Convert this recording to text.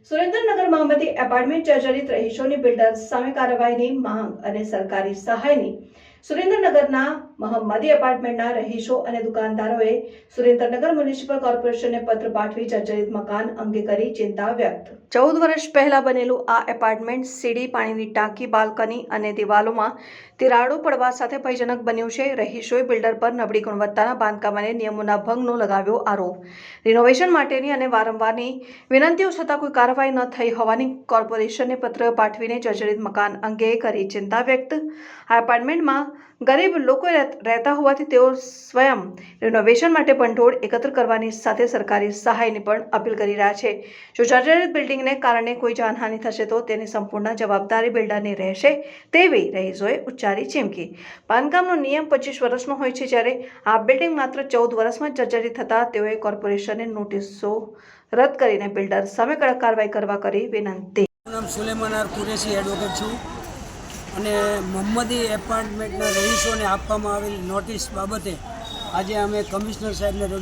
Surendranagar મહંમદી apartment જર્જરિત રહીશોની builders સામે કાર્યવાહીની માંગ અને સરકારી સહાયની સુરેન્દ્રનગરના મહંમદી એપાર્ટમેન્ટના રહીશો અને દુકાનદારોએ સુરેન્દ્રનગર મ્યુનિસિપલ કોર્પોરેશનને પત્ર પાઠવી જર્જરિત મકાન અંગે કરી ચિંતા વ્યક્ત। 14 વર્ષ પહેલા બનેલું આ એપાર્ટમેન્ટ સીડી, પાણીની ટાંકી, બાલ્કની અને દિવાલોમાં તિરાડો પડવા સાથે ભયજનક બન્યું છે। રહીશોએ બિલ્ડર પર નબળી ગુણવત્તાના બાંધકામ અને નિયમોના ભંગનો લગાવ્યો આરોપ। રિનોવેશન માટેની અને વારંવારની વિનંતીઓ છતાં કોઈ કાર્યવાહી ન થઈ હોવાની કોર્પોરેશનને પત્ર પાઠવીને જર્જરિત મકાન અંગે કરી ચિંતા વ્યક્ત। આ એપાર્ટમેન્ટમાં ગરીબ લોકો રહેતા હોવાથી તેઓ સ્વયં રિનોવેશન માટે ભંડોળ એકત્ર કરવાની સાથે સરકારી સહાયની પણ અપીલ કરી રહ્યા છે। જો જર્જરિત બિલ્ડિંગને કારણે કોઈ જાનહાનિ થશે તો તેની સંપૂર્ણ જવાબદારી બિલ્ડરની રહેશે તેવી રહીશોએ ઉચ્ચારી ચીમકી। બાંધકામનો નિયમ 25 વર્ષનો હોય છે, જ્યારે આ બિલ્ડિંગ માત્ર 14 વર્ષમાં જર્જરિત થતાં તેઓએ કોર્પોરેશનને નોટિસો રદ કરીને બિલ્ડર સામે કડક કાર્યવાહી કરવા કરી વિનંતી। નામ સુલેમાન આર કુરેશી એડવોકેટ છું અને મહંમદી એપાર્ટમેન્ટના રહીશોને આપવામાં આવેલી નોટિસ બાબતે આજે અમે કમિશનર સાહેબને